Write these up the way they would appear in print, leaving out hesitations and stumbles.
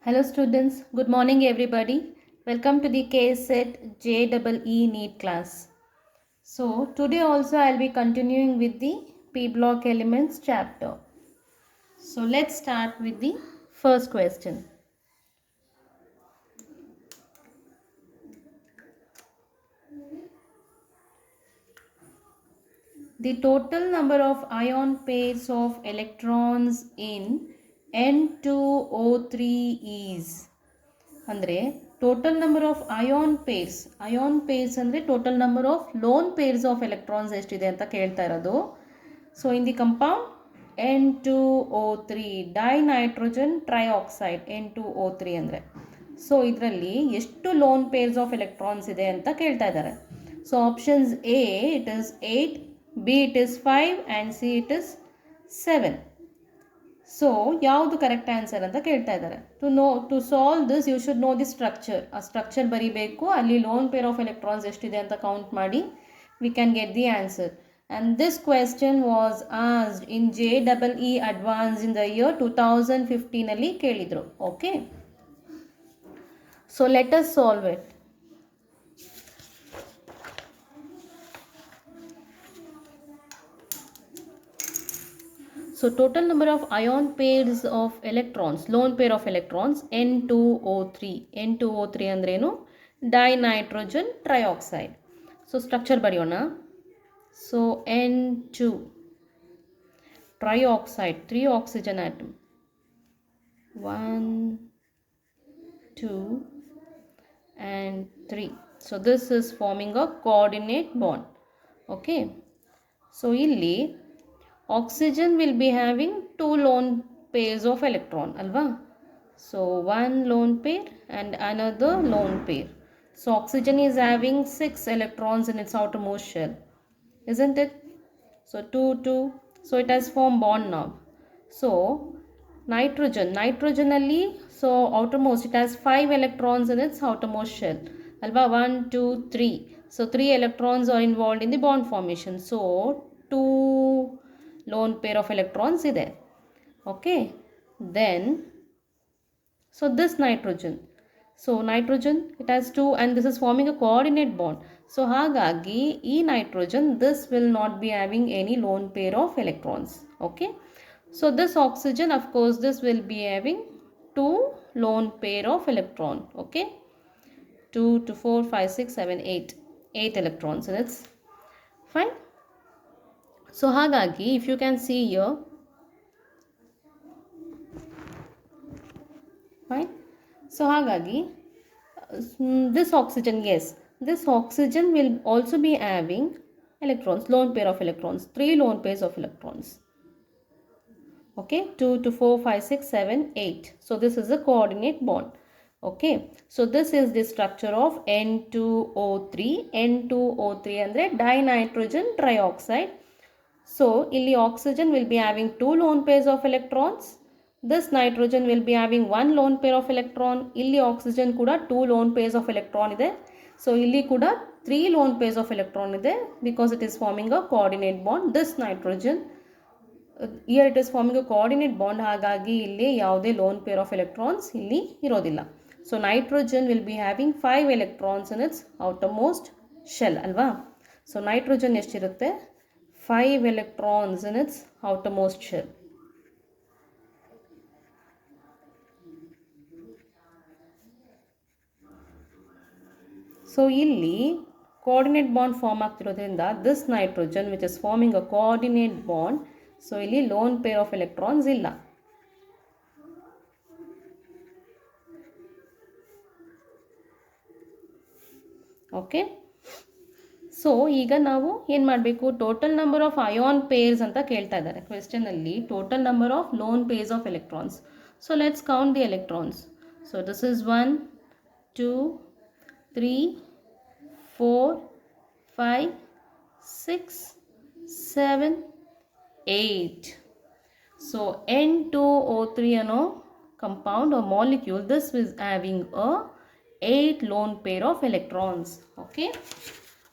Hello students, good morning everybody. Welcome to the KSET JEE NEET class. So today also I will be continuing with the P block elements chapter. So let's start with the first question. The total number of ion pairs of electrons in N2O3 is ಅಂದರೆ total number of ion pairs ಅಂದರೆ total number of lone pairs of electrons ಎಷ್ಟಿದೆ ಅಂತ ಕೇಳ್ತಾ ಇರೋದು. So in the compound N2O3 dinitrogen trioxide N2O3 ಅಂದರೆ so ಇದರಲ್ಲಿ ಎಷ್ಟು loan pairs of electrons ಇದೆ ಅಂತ ಕೇಳ್ತಾ ಇದ್ದಾರೆ. So options A it is 8, B it is 5 and C it is 7. So ಯಾವುದು ಕರೆಕ್ಟ್ ಆನ್ಸರ್ ಅಂತ ಕೇಳ್ತಾ ಇದ್ದಾರೆ. To solve this you should know the structure. ಆ ಸ್ಟ್ರಕ್ಚರ್ ಬರೀಬೇಕು, ಅಲ್ಲಿ ಲೋನ್ ಪೇರ್ ಆಫ್ ಎಲೆಕ್ಟ್ರಾನ್ಸ್ ಎಷ್ಟಿದೆ ಅಂತ ಕೌಂಟ್ ಮಾಡಿ we can get the answer. And this question was asked in JEE advance in the year 2015 ಕೇಳಿದರು. Okay, so let us solve it. So total number of ion pairs of electrons, lone pair of electrons N2O3. N2O3 ಅಂದ್ರೇನು? Dinitrogen trioxide. So structure ಬರೆಯೋಣ. So N2 trioxide, 3 oxygen atom, 1 2 and 3. So this is forming a coordinate bond. Okay, so ಇಲ್ಲಿ oxygen will be having 2 lone pairs of electron alva. So one lone pair and another lone pair. So oxygen is having 6 electrons in its outermost shell, isn't it? So 2 2, so it has formed bond now. So nitrogen alli, so outermost it has 5 electrons in its outermost shell alva. 1 2 3, so 3 electrons are involved in the bond formation. So 2 lone pair of electrons ಇದೆ. Okay, then so this nitrogen, it has 2 and this is forming a coordinate bond. So ಹಾಗಾಗಿ ಈ nitrogen, this will not be having any lone pair of electrons. Okay, so this oxygen, of course this will be having 2 lone pair of electron. Okay, 2 to 4 5 6 7 8 electrons, and it's fine. So ಹಾಗಾಗಿ if you can see here, fine. So ಹಾಗಾಗಿ this oxygen, yes, this oxygen will also be having electrons, lone pair of electrons, 3 lone pairs of electrons. Okay, 2 to 4 5 6 7 8. So this is a coordinate bond. Okay, so this is the structure of N2O3. N2O3 ಅಂದರೆ dinitrogen trioxide. So ಇಲ್ಲಿ oxygen will be having 2 lone pairs of electrons. This nitrogen will be having 1 lone pair of electron. ಇಲ್ಲಿ oxygen ಕೂಡ 2 lone pairs of electron ಇದೆ. So ಇಲ್ಲಿ ಕೂಡ 3 lone pairs of electron ಇದೆ, because it is forming a coordinate bond. This nitrogen here it is forming a coordinate bond. ಹಾಗಾಗಿ ಇಲ್ಲಿ ಯಾವುದೇ lone pair of electrons ಇಲ್ಲಿ ಇರೋದಿಲ್ಲ. So nitrogen will be having 5 electrons in its outermost shell ಅಲ್ವಾ. So nitrogen ಎಷ್ಟಿರುತ್ತೆ? 5 electrons in its outermost shell. So ಇಲ್ಲಿ coordinate bond form ಆಗ್ತಿರೋದ್ರಿಂದ this nitrogen which is forming a coordinate bond, so ಇಲ್ಲಿ lone pair of electrons ಇಲ್ಲ. Okay, so ಈಗ ನಾವು ಏನು ಮಾಡಬೇಕು? Total number of ion pairs ಅಂತ ಕೇಳ್ತಾ ಇದ್ದಾರೆ ಕ್ವೆಶ್ಚನಲ್ಲಿ. Total number of lone pairs of electrons. So let's count the electrons. So this is 1 2 3 4 5 6 7 8. So N2O3 ಅನ್ನೋ compound or molecule, this is having a 8 lone pair of electrons. Okay,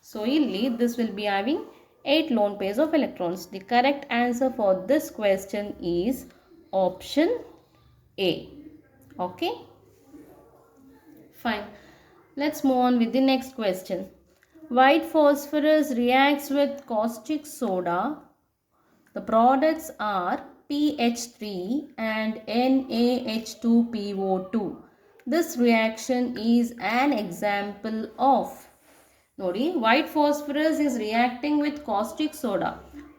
so ಇಲ್ಲಿ this will be having 8 lone pairs of electrons. The correct answer for this question is option A. Okay. Fine. Let's move on with the next question. White phosphorus reacts with caustic soda. The products are PH3 and NaH2PO2. This reaction is an example of. ನೋಡಿ, white phosphorus is reacting with caustic soda.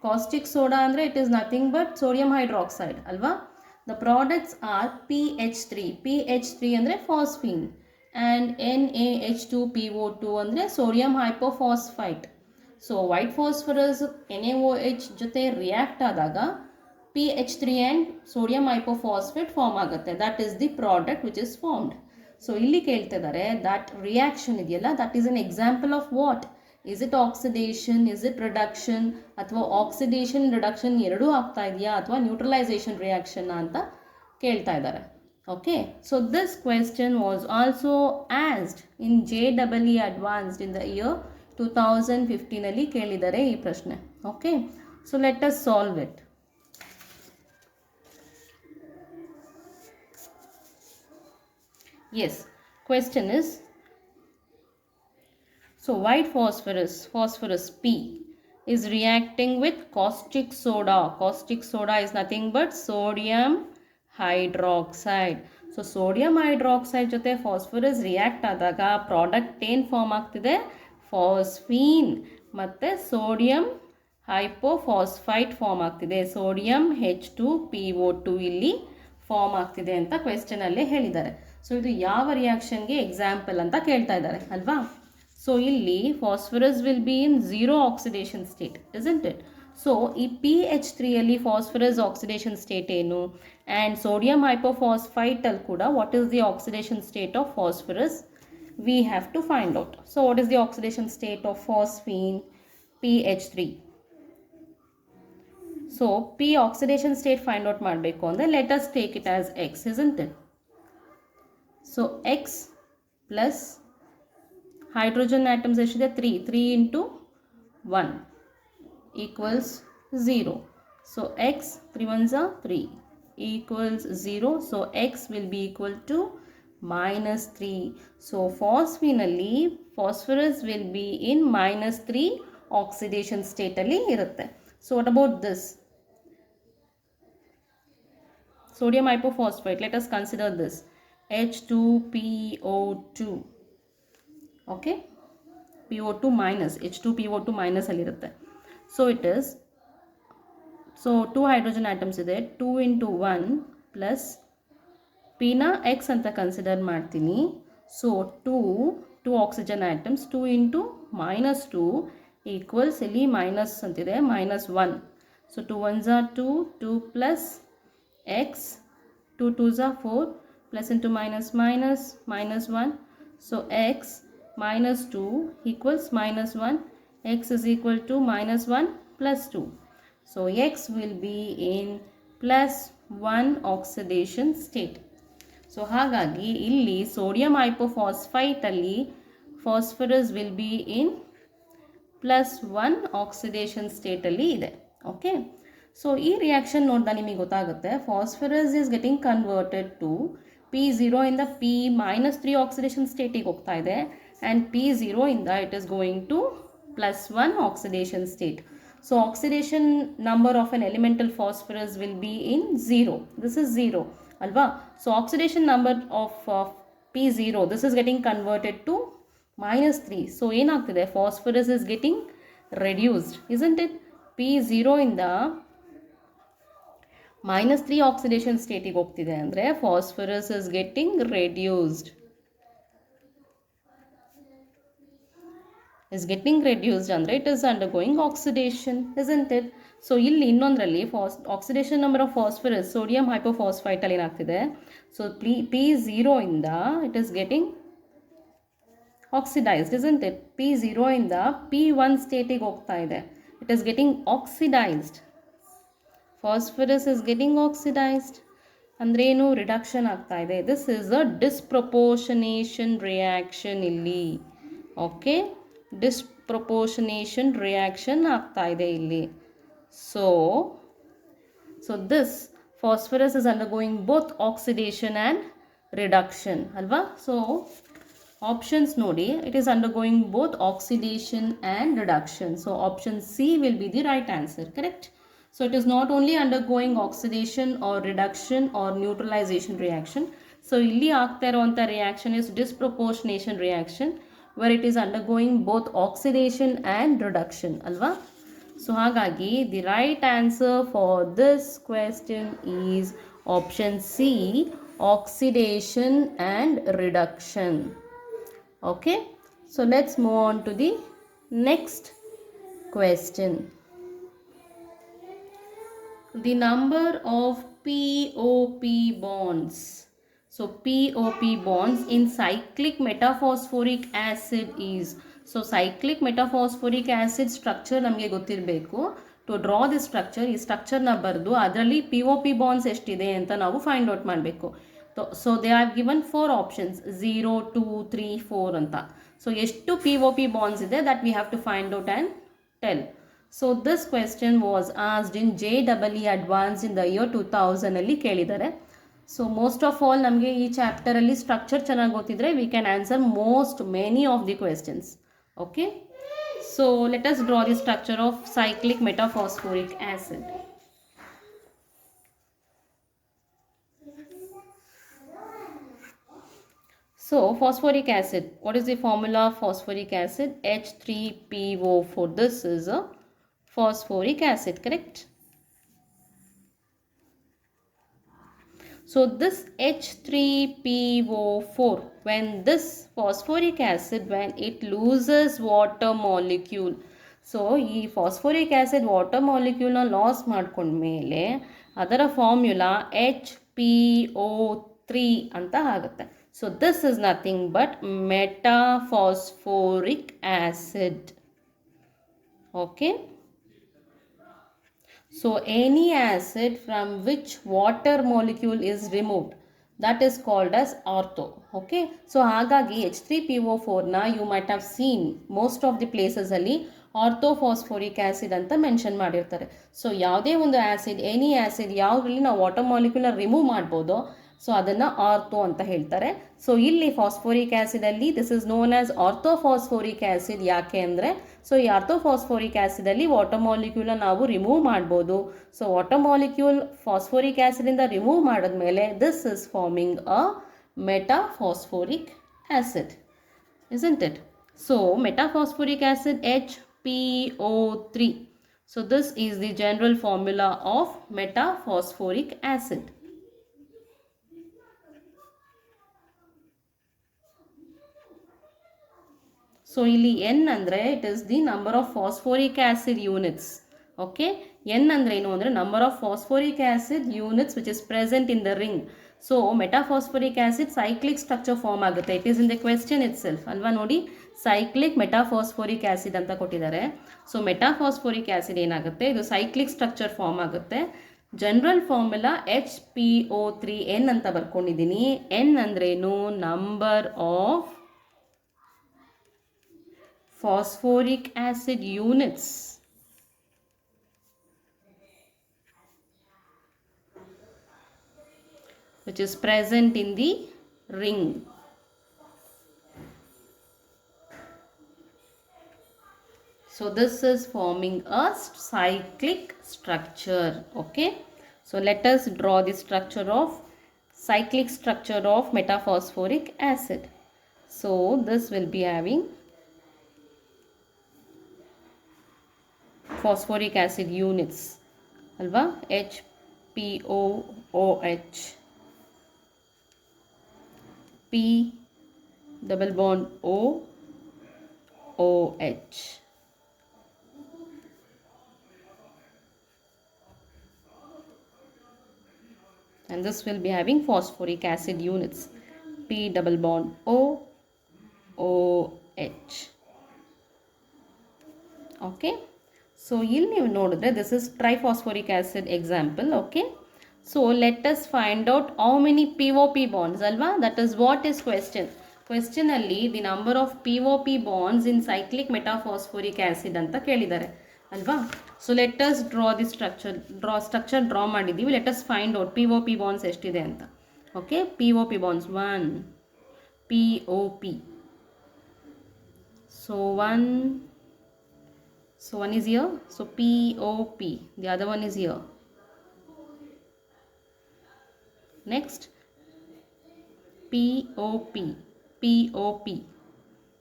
Caustic soda ಅಂದರೆ it is nothing but sodium hydroxide ಅಲ್ವಾ. The products are PH3. PH3 ಅಂದರೆ phosphine and NaH2PO2 ಅಂದರೆ sodium hypophosphite. So white phosphorus NaOH ಜೊತೆ react ಆದಾಗ PH3 and sodium ಹೈಪೋಫಾಸ್ಫೇಟ್ form ಆಗುತ್ತೆ. That is the product which is formed. So ಇಲ್ಲಿ ಕೇಳ್ತಿದ್ದಾರೆ that reaction ಇದೆಯಲ್ಲ, that is an example of what? Is it oxidation, is it reduction, ಅಥವಾ oxidation reduction ಎರಡೂ ಆಗ್ತಾ ಇದೆಯಾ, ಅಥವಾ ನ್ಯೂಟ್ರಲೈಸೇಷನ್ ರಿಯಾಕ್ಷನ್ ಅಂತ ಕೇಳ್ತಾ ಇದ್ದಾರೆ. Okay, so this question was also asked in JEE advanced in the year 2015 ಅಲ್ಲಿ ಕೇಳಿದ್ದಾರೆ ಈ ಪ್ರಶ್ನೆ. Okay, so let us solve it. Yes, question is, so white phosphorus P is reacting with caustic soda. Caustic soda is nothing but sodium hydroxide. So sodium hydroxide ಜೊತೆ phosphorus react ಆದಾಗ product ಏನು form ಆಗ್ತಿದೆ? ಫಾಸ್ಫೀನ್ ಮತ್ತು sodium ಹೈಪೋಫಾಸ್ಫೈಟ್ form ಆಗ್ತಿದೆ. Sodium H2PO2 ಇಲ್ಲಿ form ಆಗ್ತಿದೆ ಅಂತ ಕ್ವೆಶ್ಚನಲ್ಲಿ ಹೇಳಿದ್ದಾರೆ. ಸೊ ಇದು ಯಾವ ರಿಯಾಕ್ಷನ್ಗೆ ಎಕ್ಸಾಂಪಲ್ ಅಂತ ಕೇಳ್ತಾ ಇದ್ದಾರೆ ಅಲ್ವಾ. ಸೊ ಇಲ್ಲಿ phosphorus will be in zero oxidation state, isn't it? So ಈ PH3 ಫಾಸ್ಫರಸ್ ಆಕ್ಸಿಡೇಷನ್ ಸ್ಟೇಟ್ ಏನು, ಆ್ಯಂಡ್ ಸೋಡಿಯಂ ಹೈಪೋಫಾಸ್ಫೈಟಲ್ಲಿ ಕೂಡ what is the oxidation state of phosphorus? We have to find out. So what is the oxidation state of phosphine PH3? So P oxidation state find out ಮಾಡಬೇಕು ಅಂದರೆ let us take it as X, isn't it? So X plus hydrogen atoms ಎಷ್ಟಿದೆ? 3 into 1 equals 0. So X 3 ones are 3 equals 0. So X will be equal to -3. So phosphine phosphorus will be in -3 oxidation state ಅಲ್ಲಿ ಇರುತ್ತೆ. So what about this? Sodium hypophosphate, let us consider this H2PO2. Okay, PO2 minus, H2PO2 minus ಅಲ್ಲಿ ಇರುತ್ತೆ. So it is, so 2 hydrogen atoms ಇದೆ, 2 into 1 plus Pನ X ಅಂತ consider ಮಾಡ್ತೀನಿ. So 2 oxygen atoms, 2 into -2 equals ಇಲ್ಲಿ minus ಅಂತಿದೆ -1. So 2 ones are 2, 2 plus X, 2 2s are 4, plus into minus minus -1. So X minus 2 equals -1. X is equal to -1 plus 2. So X will be in +1 oxidation state. So ಹಾಗಾಗಿ ಇಲ್ಲಿ sodium ಹೈಪೋಫಾಸ್ಫೈಟಲ್ಲಿ phosphorus will be in +1 oxidation ಸ್ಟೇಟಲ್ಲಿ ಇದೆ. Okay, so ಈ reaction ನೋಡಿದಾಗ ನಿಮಗೆ ಗೊತ್ತಾಗುತ್ತೆ phosphorus is getting converted to P0 ಇಂದ P-3 ಆಕ್ಸಿಡೇಷನ್ ಸ್ಟೇಟಿಗೆ ಹೋಗ್ತಾ ಇದೆ, ಆ್ಯಂಡ್ P0 ಇಂದ it is going to +1 oxidation state. So oxidation number of an elemental phosphorus will be in 0. This is 0 ಅಲ್ವಾ. So oxidation number of P0, this is getting converted to -3. So ಏನಾಗ್ತಿದೆ? Phosphorus is getting reduced, isn't it? P0 ಇಂದ -3 oxidation ಸ್ಟೇಟಿಗೆ ಹೋಗ್ತಿದೆ ಅಂದರೆ phosphorus is getting reduced, ಅಂದರೆ it is undergoing oxidation, isn't it? So ಇಲ್ಲಿ ಇನ್ನೊಂದರಲ್ಲಿ oxidation number of phosphorus sodium ಹೈಪೋಫಾಸ್ಫೈಟಲ್ಲಿ ಏನಾಗ್ತಿದೆ? So P0 ಇಂದ it is getting oxidised, isn't it? P0 ಇಂದ P1 ಸ್ಟೇಟಿಗೆ ಹೋಗ್ತಾ ಇದೆ, it is getting oxidised. Phosphorus is getting oxidised ಅಂದರೆ ಏನು? ರಿಡಕ್ಷನ್ ಆಗ್ತಾ ಇದೆ. ದಿಸ್ ಈಸ್ ಅ ಡಿಸ್ಪ್ರಪೋರ್ಷನೇಷನ್ ರಿಯಾಕ್ಷನ್ ಇಲ್ಲಿ. ಓಕೆ, ಡಿಸ್ಪ್ರಪೋರ್ಷನೇಷನ್ ರಿಯಾಕ್ಷನ್ ಆಗ್ತಾ ಇದೆ ಇಲ್ಲಿ. So this phosphorus is undergoing both oxidation and reduction, alva. So Options ನೋಡಿ, it is undergoing both oxidation and reduction. So option C will be the right answer, correct? So it is not only undergoing oxidation or reduction or neutralization reaction. So ಇಲ್ಲಿ ಆಗ್ತಾ ಇರುವಂಥ reaction is disproportionation reaction where it is undergoing both oxidation and reduction ಅಲ್ವಾ. So ಹಾಗಾಗಿ the right answer for this question is option C, oxidation and reduction. Okay, so let's move on to the next question. The number of POP bonds. So POP bonds in cyclic metaphosphoric acid is. So cyclic metaphosphoric acid structure ನಮಗೆ ಗೊತ್ತಿರಬೇಕು. To draw the structure, ಈ ಸ್ಟ್ರಕ್ಚರ್ನ ಬರೆದು ಅದರಲ್ಲಿ POP bonds ಎಷ್ಟಿದೆ ಅಂತ ನಾವು find out ಮಾಡಬೇಕು. So they are given 4 options 0, 2, 3, 4 ಅಂತ. ಸೊ ಎಷ್ಟು POP ಬಾಂಡ್ಸ್ ಇದೆ that we have to find out and tell. So this question was asked in JEE advance in the year 2000 ಅಲ್ಲಿ ಕೇಳಿದ್ದಾರೆ. So most of all ನಮಗೆ ಈ ಚಾಪ್ಟರಲ್ಲಿ structure ಚೆನ್ನಾಗಿ ಗೊತ್ತಿದ್ರೆ we can answer many of the questions. Okay, so let us draw the structure of cyclic metaphosphoric acid. So phosphoric acid, what is the formula of phosphoric acid? H3PO4. This is a phosphoric acid, correct? So this H3PO4, when this phosphoric acid, when it loses water molecule, so ಈ phosphoric acid water molecule ನ loss ಮಾಡ್ಕೊಂಡ್ಮೇಲೆ ಅದರ formula HPO3 ಅಂತ ಆಗುತ್ತೆ. So this is nothing but metaphosphoric acid. Okay. So any acid from which water molecule is removed, that is called as ortho. Okay, so ಹಾಗಾಗಿ H3PO4 ನ you might have seen most of the places ಅಲ್ಲಿ orthophosphoric acid ಅಂತ mention ಮಾಡಿರ್ತಾರೆ. So ಯಾವುದೇ ಒಂದು acid, any acid ಯಾವುದ್ರಲ್ಲಿ ನಾವು water ಮಾಲಿಕ್ಯೂಲ್ನ ರಿಮೂವ್ ಮಾಡ್ಬೋದೋ ಸೊ ಅದನ್ನು ಆರ್ಥೋ ಅಂತ ಹೇಳ್ತಾರೆ. ಸೊ ಇಲ್ಲಿ ಫಾಸ್ಫೋರಿಕ್ ಆ್ಯಸಿಡಲ್ಲಿ this is known as orthophosphoric acid. ಯಾಕೆ ಅಂದರೆ ಸೊ ಈ ಆರ್ಥೋಫಾಸ್ಫೋರಿಕ್ ಆ್ಯಸಿಡಲ್ಲಿ ವಾಟರ್ ಮಾಲಿಕ್ಯೂಲ್ನ ನಾವು ರಿಮೂವ್ ಮಾಡ್ಬೋದು. ಸೊ ವಾಟರ್ ಮಾಲಿಕ್ಯೂಲ್ ಫಾಸ್ಫೋರಿಕ್ ಆ್ಯಸಿಡಿಂದ ರಿಮೂವ್ ಮಾಡಿದ್ಮೇಲೆ this is forming a metaphosphoric acid, isn't it? So metaphosphoric acid HPO3. So this is the general formula of metaphosphoric acid. So ಇಲ್ಲಿ N ಅಂದರೆ it is the number of phosphoric acid units. Okay, N ಅಂದರೆ ಏನು ಅಂದರೆ number of phosphoric acid units which is present in the ring. So metaphosphoric acid cyclic structure form ಆಗುತ್ತೆ. It is in the question itself ಅಲ್ವಾ. ನೋಡಿ, cyclic metaphosphoric acid ಅಂತ ಕೊಟ್ಟಿದ್ದಾರೆ. So ಮೆಟಾಫಾಸ್ಫೋರಿಕ್ acid ಏನಾಗುತ್ತೆ, ಇದು ಸೈಕ್ಲಿಕ್ ಸ್ಟ್ರಕ್ಚರ್ ಫಾರ್ಮ್ ಆಗುತ್ತೆ. General formula HPO3 N ಅಂತ ಬರ್ಕೊಂಡಿದ್ದೀನಿ. N ಅಂದ್ರೇನು, number of phosphoric acid units which is present in the ring. So this is forming a cyclic structure. Okay, so let us draw the structure of cyclic structure of metaphosphoric acid. So this will be having phosphoric acid units alva, HPOOH, P double bond O OH. And this will be having phosphoric acid units P double bond O OH. Okay, so ಇಲ್ಲಿ ನೀವು ನೋಡಿದ್ರೆ this is triphosphoric acid example. Okay, so let us find out how many POP bonds ಅಲ್ವಾ. that is what is question ಅಲ್ಲಿ the number of POP bonds in cyclic metaphosphoric acid ಅಂತ ಕೇಳಿದ್ದಾರೆ ಅಲ್ವಾ. So let us draw the structure draw ಮಾಡಿದ್ದೀವಿ. Let us find out POP bonds ಎಷ್ಟಿದೆ ಅಂತ. Okay, POP bonds 1 POP So one is here, so POP, the other one is here. Next POP, POP,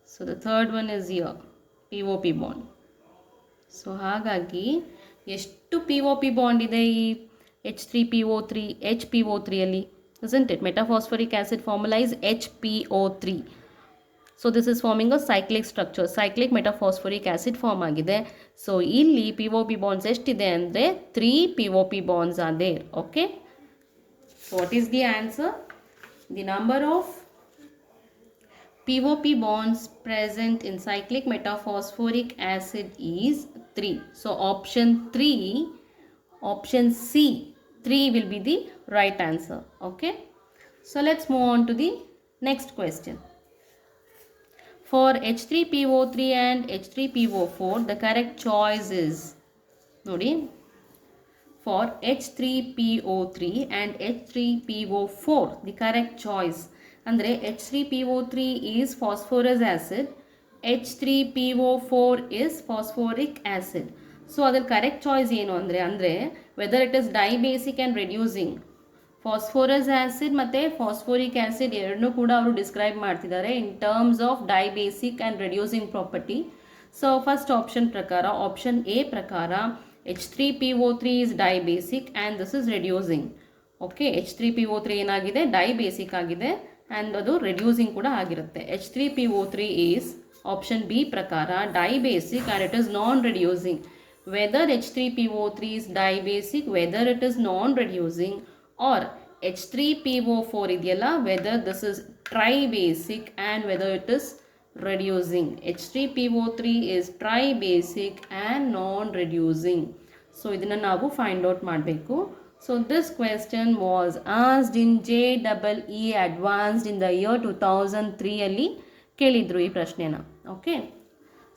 so the third one is here, POP bond. So ಹಾಗಾಗಿ ಎಷ್ಟು POP bond ಇದೆ ಈ H3PO3 HPO3 isn't it? Metaphosphoric acid formula is HPO3. So this is forming a cyclic structure, cyclic metaphosphoric acid form ಆಗಿದೆ. So ಇಲ್ಲಿ POP bonds ಎಷ್ಟಿದೆ ಅಂದರೆ 3 POP bonds are there. Okay, so what is the answer? The number of POP bonds present in cyclic metaphosphoric acid is 3. So option C, 3 will be the right answer. Okay, so let's move on to the next question. For H3PO3 and H3PO4, the correct choice is, nodi, for H3PO3 and H3PO4, the correct choice ಅಂದರೆ H3PO3 is phosphorus acid, H3PO4 is phosphoric acid. So ಅದ್ರ correct choice ಏನು ಅಂದರೆ whether it is dibasic and reducing. Phosphorous acid ಮತ್ತು phosphoric acid ಎರಡನ್ನೂ ಕೂಡ ಅವರು describe ಮಾಡ್ತಿದ್ದಾರೆ in terms of dibasic and reducing property. So first option ಪ್ರಕಾರ, option A ಪ್ರಕಾರ H3PO3 is diabasic and this is reducing. Okay, H3PO3 ಏನಾಗಿದೆ, ಡೈಬೇಸಿಕ್ ಆಗಿದೆ and ಅದು ರೆಡ್ಯೂಸಿಂಗ್ ಕೂಡ ಆಗಿರುತ್ತೆ. H3PO3 ಈಸ್ ಆಪ್ಷನ್ ಬಿ ಪ್ರಕಾರ dibasic and it is non reducing. Whether H3PO3 is diabasic, whether it is non-reducing, or H3PO4 ಇದೆಯಲ್ಲ, whether this is tribasic and whether it is reducing. H3PO3 is tribasic and non-reducing. So ಇದನ್ನು ನಾವು find out ಮಾಡಬೇಕು. So this question was asked in JEE Advanced in the year 2003 ಅಲ್ಲಿ ಕೇಳಿದ್ರು ಈ ಪ್ರಶ್ನೆನ. Okay,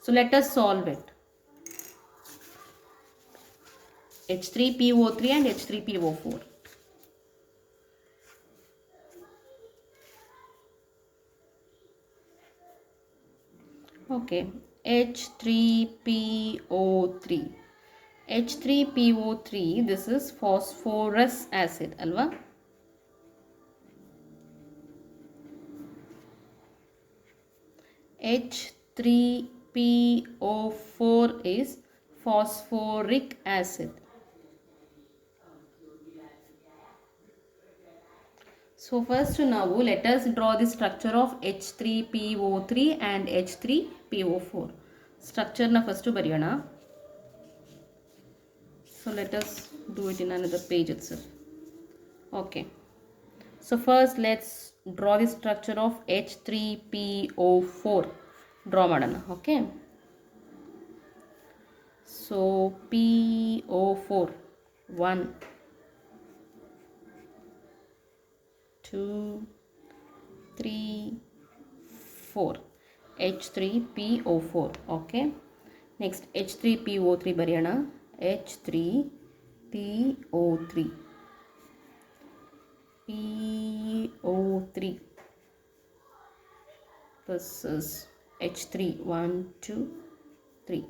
so let us solve it. H3PO3 and H3PO4. Okay, H3PO3. H3PO3, this is phosphorus acid alva. H3PO4 is phosphoric acid. So first now let us draw the structure of H3PO3 and H3PO4. Structure na first bariyana. So let us do it in another page itself. Okay, so first let's draw the structure of H3PO4. Draw madana. Okay, so PO4, 1 2 3 4, H3PO4. Okay, next H3PO3 bariyana. H3PO3, PO3, this is H3, 1 2 3.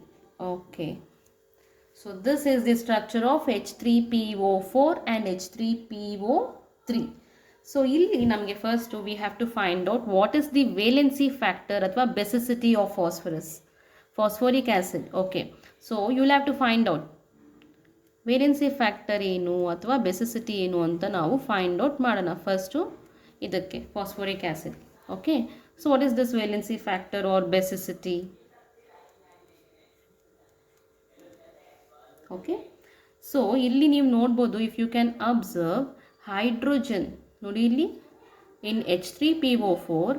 Okay, so this is the structure of H3PO4 and H3PO3. So ಇಲ್ಲಿ ನಮಗೆ first we have to find out what is the valency factor ಅಥವಾ basicity of phosphoric acid. Okay, so you will have to find out valency factor ಏನು ಅಥವಾ basicity ಏನು ಅಂತ ನಾವು find out ಮಾಡೋಣ first ಇದಕ್ಕೆ phosphoric acid. Okay, so what is this valency factor or basicity? Okay, so ಇಲ್ಲಿ ನೀವು ನೋಡ್ಬೋದು, if you can observe hydrogen ನೋಡಿ ಇಲ್ಲಿ in H3PO4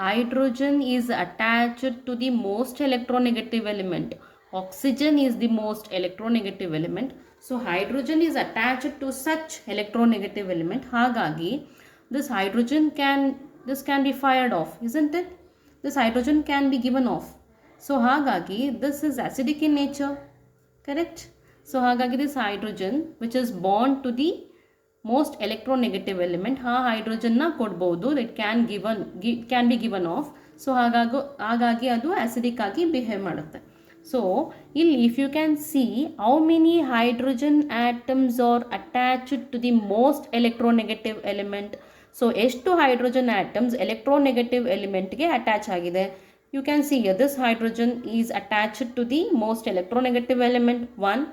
hydrogen is attached to the most electronegative element. Oxygen is the most electronegative element. So hydrogen is attached to such electronegative element. Hagagi this hydrogen can be fired off, isn't it? This hydrogen can be given off. So hagagi this is acidic in nature, correct? So hagagi this hydrogen which is bond to the most electronegative element, hydrogen na kodbodu, it can be given off. So ಹಾಗಾಗಿ ಅದು acidic ಆಗಿ behave ಮಾಡುತ್ತೆ. So ಇಲ್ಲಿ if you can see how many hydrogen atoms are attached to the most electronegative element. So ಎಷ್ಟು hydrogen atoms electronegative ಎಲಿಮೆಂಟ್ಗೆ attach ಆಗಿದೆ. You can see this hydrogen is attached to the most electronegative element 1,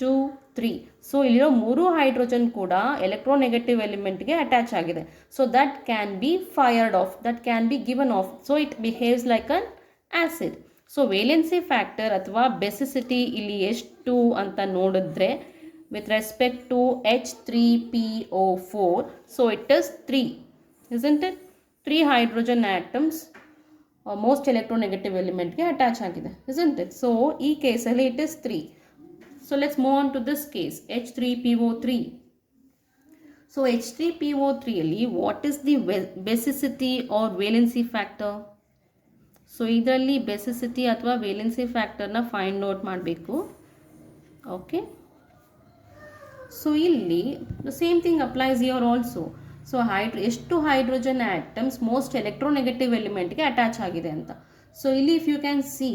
2, 3. So ಇಲ್ಲಿರೋ 3 hydrogen ಕೂಡ electronegative ಎಲಿಮೆಂಟ್ಗೆ attach ಆಗಿದೆ. So that can be fired off, that can be given of. So it behaves like an acid. So valency factor ಅಥವಾ basicity ಇಲ್ಲಿ ಎಷ್ಟು ಅಂತ ನೋಡಿದ್ರೆ with respect to H3PO4, so it is 3, isn't it? 3 hydrogen atoms most electronegative element ಗೆ attach ಆಗಿದೆ, isn't it? So ಈ ಕೇಸಲ್ಲಿ it is 3. So let's move on to this case, H3PO3. So H3PO3 ಅಲ್ಲಿ what is the basicity or valency factor? So ಇದರಲ್ಲಿ basicity ಅಥವಾ valency ಫ್ಯಾಕ್ಟರ್ನ find out ಮಾಡಬೇಕು. Okay, so ಇಲ್ಲಿ the same thing applies here also. So ಎಷ್ಟು hydrogen atoms most electronegative ಎಲಿಮೆಂಟ್ಗೆ attach ಆಗಿದೆ ಅಂತ. ಸೊ ಇಲ್ಲಿ if you can see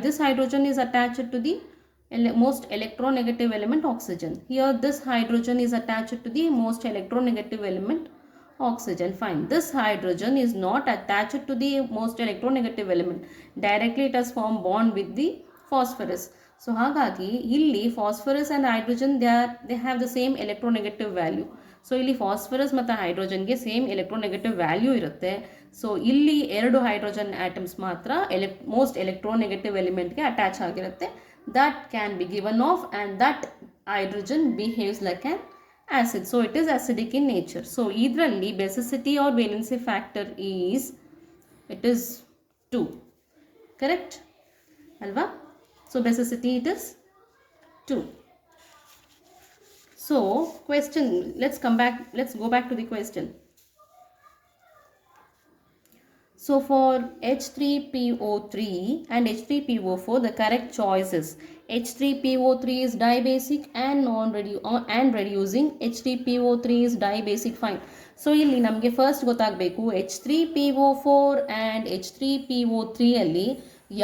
this hydrogen is attached to the most electronegative element oxygen. Here this hydrogen is attached to the most electronegative element oxygen. Fine, this hydrogen is not attached to the most electronegative element. Directly it has formed bond with the phosphorus. So ಹಾಗಾಗಿ ಇಲ್ಲಿ phosphorus and hydrogen they have the same electronegative value. So ಇಲ್ಲಿ phosphorus ಮತ್ತು ಹೈಡ್ರೋಜನ್ಗೆ same electronegative value ಇರುತ್ತೆ. So ಇಲ್ಲಿ 2 hydrogen atoms ಮಾತ್ರ most electronegative ಎಲಿಮೆಂಟ್ಗೆ attach ಆಗಿರುತ್ತೆ. that can be given off and that hydrogen behaves like an acid. So it is acidic in nature. So idralli basicity or valency factor is, it is 2, correct alva? So basicity it is 2. So question, let's go back to the question. So for H3PO3 and H3PO4, the correct choice is H3PO3 is dibasic and reducing. H3PO3 is dibasic. Fine. So ಇಲ್ಲಿ ನಮಗೆ first ಗೊತ್ತಾಗಬೇಕು H3PO4 and H3PO3 ಅಲ್ಲಿ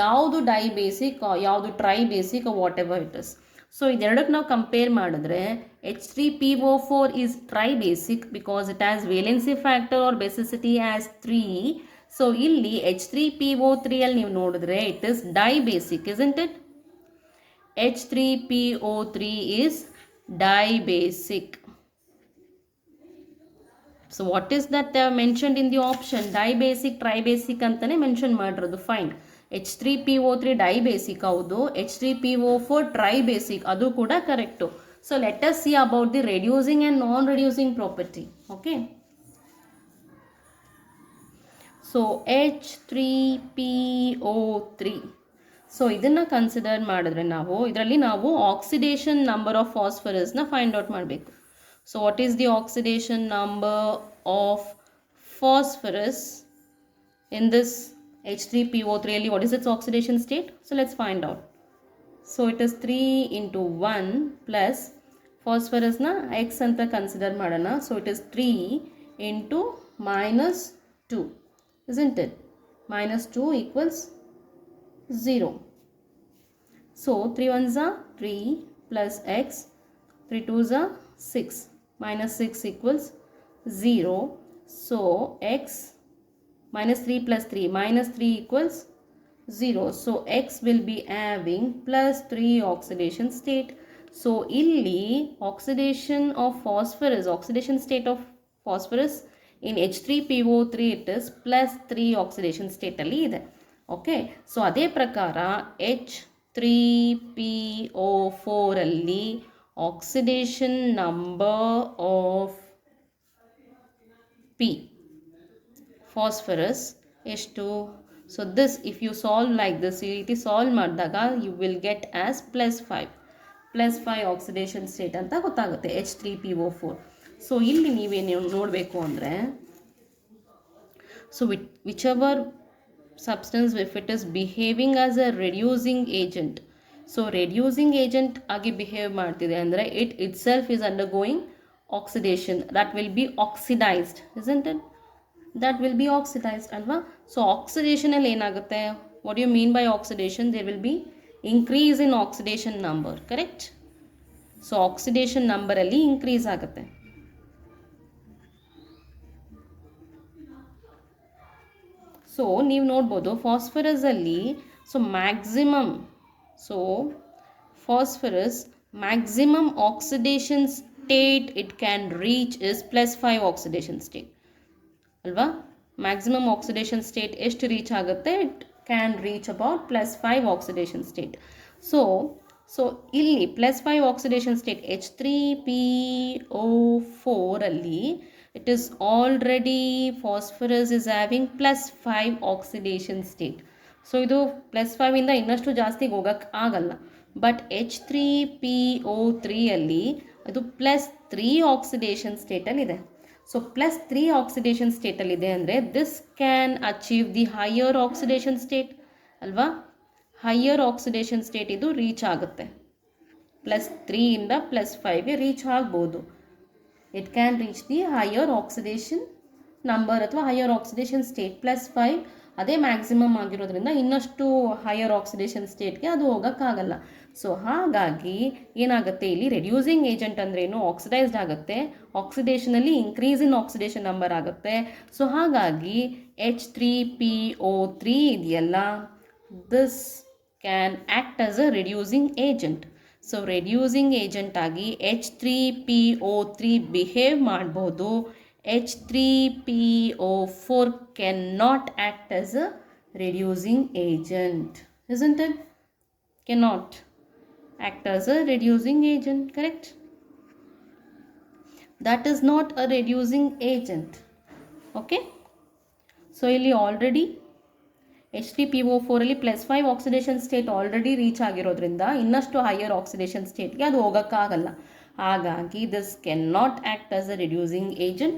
ಯಾವುದು dibasic, ಯಾವುದು tribasic, whatever it is. So ಇದೆರಡಕ್ಕೆ ನಾವು compare ಮಾಡಿದ್ರೆ H3PO4 is tribasic because it has valency factor or basicity as 3. So ಇಲ್ಲಿ H3PO3 ಅಲ್ಲಿ ನೀವು ನೋಡಿದ್ರೆ it is ಡೈಬೇಸಿಕ್, isn't it? H3PO3 is dibasic. So what is that they have mentioned in the option? Dibasic, tribasic ಅಂತಾನೆ mention ಮಾಡಿರೋದು. Fine, H3PO3 dibasic ಹೌದು, H3PO4 tribasic ಅದು ಕೂಡ correct. So let us see about the reducing and non-reducing property. Okay. So H3PO3, so ಇದನ್ನು consider ಮಾಡಿದ್ರೆ ಇದರಲ್ಲಿ ನಾವು oxidation number of ಫಾಸ್ಫರಸ್ನ ಫೈಂಡ್ ಔಟ್ ಮಾಡಬೇಕು. So what is the oxidation number of phosphorus in this H3PO3 ಅಲ್ಲಿ what is its oxidation state? So let's find out. So it is 3 × 1 plus ಫಾಸ್ಫರಸ್ನ X ಅಂತ consider ಮಾಡೋಣ. So it is 3 × -2, isn't it? -2 equals 0. So 3 1s are 3 plus x, 3 2s are 6, -6 equals 0. So x -3 plus 3, -3 equals 0. So x will be having +3 oxidation state. So illi oxidation of phosphorus, oxidation state of phosphorus in H3PO3 it is +3 oxidation state ಅಲ್ಲಿ ಇದೆ. Okay, so ಅದೇ ಪ್ರಕಾರ H3PO4 ಅಲ್ಲಿ oxidation number of P phosphorus ಎಷ್ಟು? So this if you solve like this, ಈ ರೀತಿ solve ಮಾಡಿದಾಗ you will get as +5 oxidation state ಅಂತ ಗೊತ್ತಾಗುತ್ತೆ H3PO4. ಸೊ ಇಲ್ಲಿ ನೀವೇನು ನೋಡಬೇಕು ಅಂದರೆ, so whichever substance if it is behaving as a reducing agent, so reducing agent ಆಗಿ ಬಿಹೇವ್ ಮಾಡ್ತಿದೆ ಅಂದರೆ it itself is undergoing oxidation, that will be oxidized, isn't it? that will be oxidized ಅಲ್ವಾ. So ಆಕ್ಸಿಡೇಷನಲ್ಲಿ ಏನಾಗುತ್ತೆ, what you mean by oxidation, there will be increase in oxidation number, correct. So oxidation ನಂಬರಲ್ಲಿ increase ಆಗುತ್ತೆ. So ನೀವು ನೋಡ್ಬೋದು ಫಾಸ್ಫರಸಲ್ಲಿ so maximum, so phosphorus maximum oxidation state it can reach is +5 oxidation state ಅಲ್ವಾ. Maximum oxidation state ಎಷ್ಟು reach ಆಗುತ್ತೆ, it can reach about +5 oxidation state. So ಇಲ್ಲಿ +5 oxidation state H3PO4 ಅಲ್ಲಿ it is already phosphorus is having +5 oxidation state. So ಇದು +5 ಇಂದ ಇನ್ನಷ್ಟು ಜಾಸ್ತಿ ಹೋಗಕ್ಕೆ ಆಗಲ್ಲ. ಬಟ್ H3PO3 ಅಲ್ಲಿ ಅದು +3 ಆಕ್ಸಿಡೇಷನ್ ಸ್ಟೇಟಲ್ಲಿದೆ. ಸೊ +3 ಆಕ್ಸಿಡೇಷನ್ ಸ್ಟೇಟಲ್ಲಿದೆ ಅಂದರೆ this can achieve the higher oxidation state ಅಲ್ವಾ. ಹೈಯರ್ ಆಕ್ಸಿಡೇಷನ್ ಸ್ಟೇಟ್ ಇದು ರೀಚ್ ಆಗುತ್ತೆ. +3 ಇಂದ +5ಗೆ ರೀಚ್ ಆಗ್ಬೋದು. it can reach the higher oxidation number ಅಥವಾ higher oxidation state. +5 ಅದೇ ಮ್ಯಾಕ್ಸಿಮಮ್ ಆಗಿರೋದ್ರಿಂದ ಇನ್ನಷ್ಟು ಹೈಯರ್ ಆಕ್ಸಿಡೇಷನ್ ಸ್ಟೇಟ್ಗೆ ಅದು ಹೋಗೋಕ್ಕಾಗಲ್ಲ. ಸೊ ಹಾಗಾಗಿ ಏನಾಗುತ್ತೆ ಇಲ್ಲಿ, ರೆಡ್ಯೂಸಿಂಗ್ ಏಜೆಂಟ್ ಅಂದ್ರೇನು, ಆಕ್ಸಿಡೈಸ್ಡ್ ಆಗುತ್ತೆ, ಆಕ್ಸಿಡೇಷನಲ್ಲಿ ಇನ್ಕ್ರೀಸ್ ಇನ್ ಆಕ್ಸಿಡೇಷನ್ ನಂಬರ್ ಆಗುತ್ತೆ. ಸೊ ಹಾಗಾಗಿ H3PO3 ಇದೆಯಲ್ಲ, this can act as a reducing agent. So reducing agent ಆಗಿ H3PO3 ಬಿಹೇವ್ ಮಾಡ್ಬೋದು. H3PO4 can not act as a reducing agent, isn't it? Cannot act as a reducing agent, correct? That is not a reducing agent. Okay? So ಇಲ್ಲಿ already H3PO4 ಅಲ್ಲಿ +5 oxidation state already reach ಆಗಿರೋದ್ರಿಂದ ಇನ್ನಷ್ಟು higher oxidation ಸ್ಟೇಟ್ಗೆ ಅದು ಹೋಗೋಕ್ಕಾಗಲ್ಲ. ಹಾಗಾಗಿ this can not act as a reducing agent.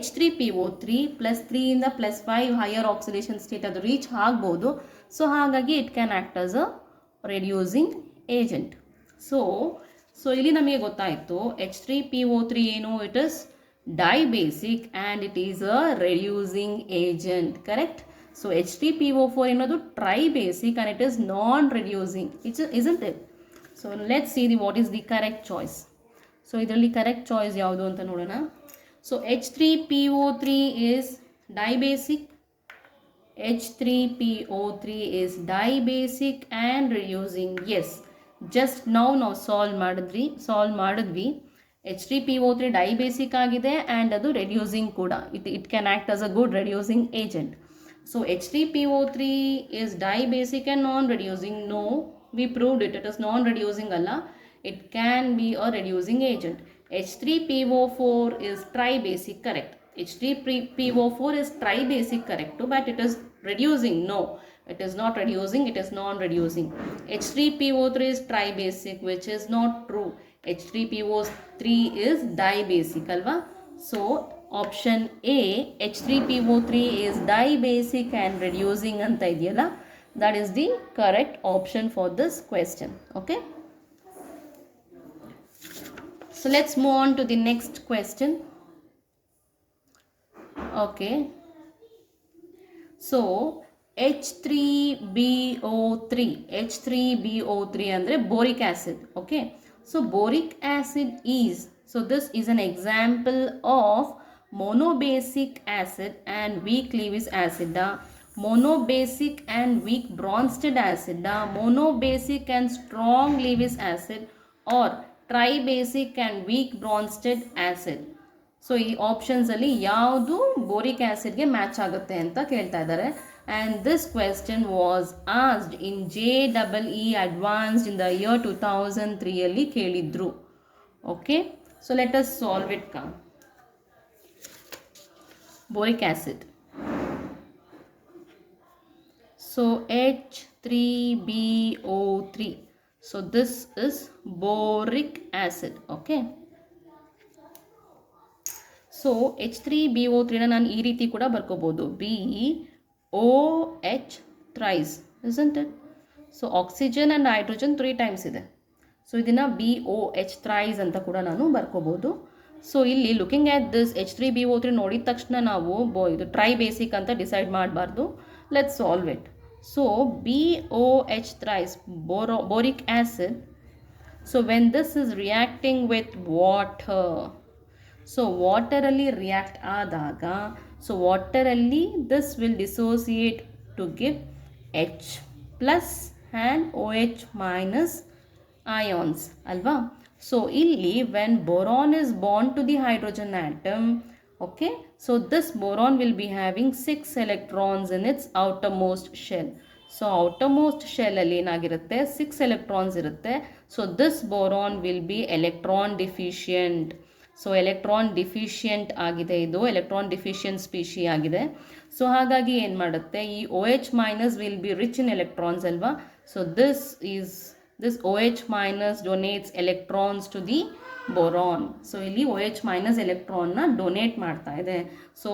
H3PO3 +3 ಇಂದ +5 higher oxidation state ಅದು reach ಆಗ್ಬೋದು. ಸೊ ಹಾಗಾಗಿ it can act as a reducing agent. So ಇಲ್ಲಿ ನಮಗೆ ಗೊತ್ತಾಯಿತು H3PO3 ಏನು, it is dibasic and it is a reducing agent, correct. So H3PO4 ಅನ್ನೋದು tribasic and it is non reducing, isn't it? So let's see what is the correct choice. So ಇದರಲ್ಲಿ correct choice ಯಾವುದು ಅಂತ ನೋಡೋಣ. So H3PO3 is dibasic. H3PO3 is dibasic and reducing. Yes, just now ನಾವು solve ಮಾಡಿದ್ವಿ. H3PO3 ಡೈಬೇಸಿಕ್ ಆಗಿದೆ and ಅದು reducing ಕೂಡ. It can act as a good reducing agent. So H3PO3 is dibasic and non-reducing. No, we proved it. It is non-reducing ಅಲ್ಲ. It can be a reducing agent. H3PO4 is tribasic, correct. H3PO4 is tribasic, correct, but it is reducing. No, it is not reducing, it is non-reducing. H3PO3 is tribasic, which is not true. H3PO3 is dibasic alva. So option A, H3PO3 is dibasic and reducing anta idiyalla, that is the correct option for this question. Okay, so let's move on to the next question. Okay, so H3BO3 andre boric acid. Okay, so boric acid is, so this is an example of monobasic acid and weak Lewis acid, monobasic and weak Bronsted acid, monobasic and strong Lewis acid, or tribasic and weak Bronsted acid. So ಈ ಆಪ್ಷನ್ಸಲ್ಲಿ ಯಾವುದು boric ಆ್ಯಸಿಡ್ಗೆ match ಆಗುತ್ತೆ ಅಂತ ಕೇಳ್ತಾ ಇದ್ದಾರೆ. And this question was asked in JEE advanced in the year 2003 ಕೇಳಿದ್ರು. Okay, so let us solve it. Come boric acid. So H3BO3. So this is boric acid. Okay, so H3BO3 ನಾನು ಈ ರೀತಿ ಕೂಡ ಬರ್ಕೋಬೋದು, BOH thrice, isn't it? So oxygen and hydrogen 3 times ಇದೆ. So ಇದನ್ನು BOH thrice ಅಂತ ಕೂಡ ನಾನು ಬರ್ಕೋಬೋದು. So ಇಲ್ಲಿ ಲುಕಿಂಗ್ ಆ್ಯಟ್ ದಿಸ್ H3BO3 ನೋಡಿದ ತಕ್ಷಣ ನಾವು ಇದು ಟ್ರೈ ಬೇಸಿಕ್ ಅಂತ ಡಿಸೈಡ್ ಮಾಡಬಾರ್ದು. Let's solve it. So BOH thrice boric acid. So when this is reacting with water, so water-ಅಲ್ಲಿ ರಿಯಾಕ್ಟ್ ಆದಾಗ, ಸೊ ವಾಟರಲ್ಲಿ this will dissociate to give H plus and OH minus ions ಅಲ್ವಾ. So ಇಲ್ಲಿ when boron is bond to the hydrogen atom, okay, so this boron will be having 6 electrons in its outermost shell. So outermost ಶೆಲ್ಲಲ್ಲಿ ಏನಾಗಿರುತ್ತೆ, 6 electrons ಇರುತ್ತೆ. So this boron will be electron deficient. So electron deficient ಆಗಿದೆ, ಇದು electron deficient species ಆಗಿದೆ. So ಹಾಗಾಗಿ ಏನು ಮಾಡುತ್ತೆ, ಈ OH minus will be rich in electrons ಅಲ್ವಾ. So this OH minus donates electrons to the boron. So ಇಲ್ಲಿ OH minus ಎಲೆಕ್ಟ್ರಾನ್ನ ಡೊನೇಟ್ ಮಾಡ್ತಾ ಇದೆ. ಸೊ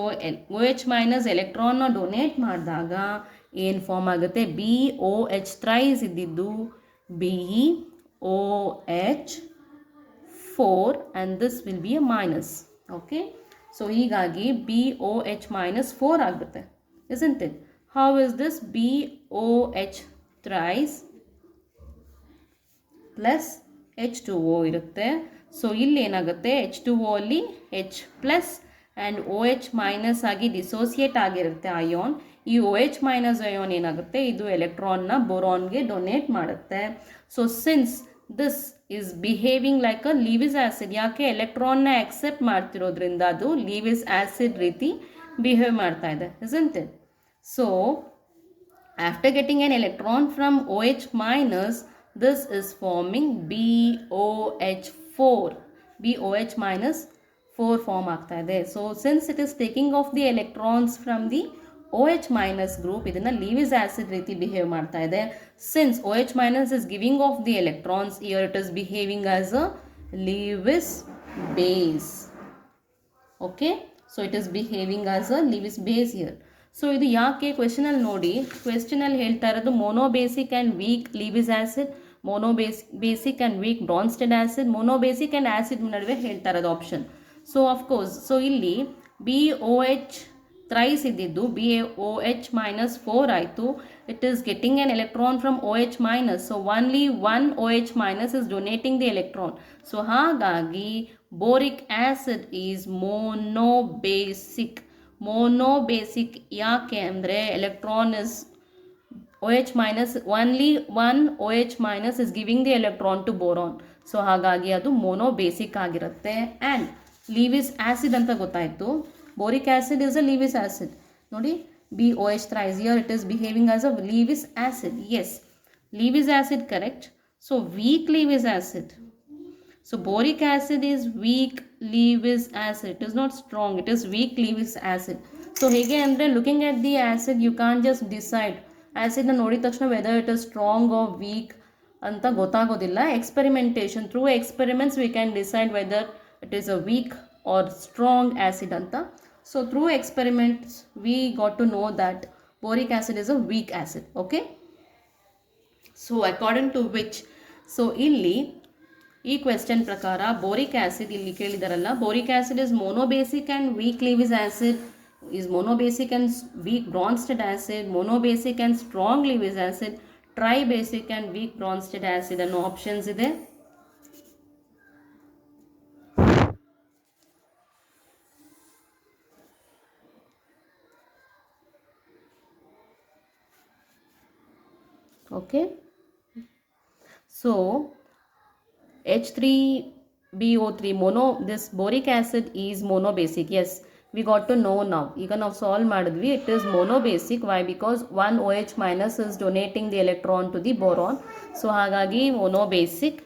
OH ಮೈನಸ್ ಎಲೆಕ್ಟ್ರಾನ್ನ ಡೊನೇಟ್ ಮಾಡಿದಾಗ ಏನು ಫಾರ್ಮ್ ಆಗುತ್ತೆ, BOH ಥ್ರೈಸ್ ಇದ್ದಿದ್ದು BOH4 and this will be a minus. Okay, so ಹೀಗಾಗಿ BOH minus 4 ಆಗುತ್ತೆ, isn't it? How is this? BOH thrice plus H2O ಇರುತ್ತೆ. ಸೊ ಇಲ್ಲಿ ಏನಾಗುತ್ತೆ, H2O ಅಲ್ಲಿ H plus and OH minus ಆಗಿ ಡಿಸೋಸಿಯೇಟ್ ಆಗಿರುತ್ತೆ ಅಯೋನ್. ಈ OH ಮೈನಸ್ ಅಯೋನ್ ಏನಾಗುತ್ತೆ, ಇದು ಎಲೆಕ್ಟ್ರಾನ್ನ ಬೋರಾನ್ಗೆ ಡೊನೇಟ್ ಮಾಡುತ್ತೆ. So since this is behaving like a Lewis acid, ಯಾಕೆ ಎಲೆಕ್ಟ್ರಾನ್ನ ಆಕ್ಸೆಪ್ಟ್ ಮಾಡ್ತಿರೋದ್ರಿಂದ ಅದು ಲೀವಿಸ್ ಆ್ಯಸಿಡ್ ರೀತಿ ಬಿಹೇವ್ ಮಾಡ್ತಾ ಇದೆ, isn't it? So after getting an electron from OH minus, this is forming BOH4. BOH minus 4 form ಆಗ್ತಾ ಇದೆ. So since it is taking of the electrons from the OH minus group, ಇದನ್ನು Lewis acid ರೀತಿ behave ಮಾಡ್ತಾ ಇದೆ. Since OH minus is giving of the electrons, here it is behaving as a Lewis base. Okay, so it is behaving as a Lewis base here. So ಇದು ಯಾಕೆ ಕ್ವೆಶನಲ್ಲಿ ನೋಡಿ, ಕ್ವೆಶನಲ್ಲಿ ಹೇಳ್ತಾ ಇರೋದು monobasic and weak Lewis acid, monobasic and weak Bronsted acid, monobasic and acid ನಡುವೆ ಹೇಳ್ತಾ ಇರೋದು ಆಪ್ಷನ್. ಸೊ ಆಫ್ಕೋರ್ಸ್, ಸೊ ಇಲ್ಲಿ BOH ಥ್ರೈಸ್ ಇದ್ದಿದ್ದು BOH minus 4 ಆಯಿತು. It is getting an electron from OH minus. So only one OH minus is donating the electron. So ಹಾಗಾಗಿ boric acid is monobasic. Monobasic ಯಾಕೆ ಅಂದರೆ electron is OH minus, only one OH minus is giving the electron to boron. So ಹಾಗಾಗಿ ಅದು monobasic ಆಗಿರುತ್ತೆ. And Lewis acid ಅಂತ ಗೊತ್ತಾಯಿತು. Boric acid is a Lewis acid. ನೋಡಿ, BOH thrice, here it is behaving as a Lewis acid. Yes, Lewis acid, correct. So weak Lewis acid. So boric acid is weak Lewis acid. It is not strong, it is weak Lewis acid. So hege andre looking at the acid, you can't just decide acid na nodiದ ತಕ್ಷಣ whether it is strong or weak ಅಂತ ಗೊತ್ತಾಗೋದಿಲ್ಲ. Experimentation, through experiments we can decide whether it is a weak or strong acid ಅಂತ. So through experiments we got to know that boric acid is a weak acid. Okay, so according to which, so ಇಲ್ಲಿ ಈ question ಪ್ರಕಾರ boric acid ಇಲ್ಲಿ ಕೇಳಿದಾರಲ್ಲ, boric acid is monobasic and weak Lewis acid, is monobasic and weak Bronsted acid, monobasic and strong Lewis acid, tribasic and weak Bronsted acid ಅನ್ನೋ options ಇದೆ. Okay, so H3BO3 this boric acid is monobasic. Yes, we got to know now. ಈಗ ನಾವು solve ಮಾಡಿದ್ವಿ, it is monobasic. Why? Because one OH minus is donating the electron to the boron. So ಹಾಗಾಗಿ monobasic.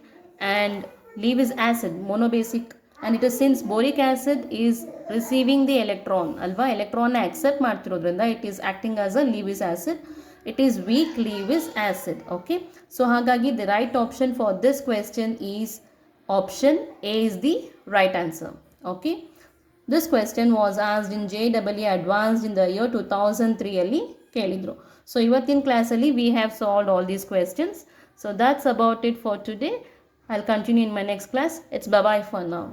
And Lewis acid monobasic, and it is since boric acid is receiving the electron ಅಲ್ವಾ, ಎಲೆಕ್ಟ್ರಾನ್ನ accept ಮಾಡ್ತಿರೋದ್ರಿಂದ it is acting as a Lewis acid. It is weak Lewis acid. Okay, so ಹಾಗಾಗಿ the right option for this question is option A is the right answer. Okay, this question was asked in JEE Advanced in the year 2003 ಅಲ್ಲಿ ಕೇಳಿದ್ರು. So ಇವತ್ತಿನ ಕ್ಲಾಸಲ್ಲಿ we have solved all these questions. So that's about it for today. I'll continue in my next class. It's bye bye for now.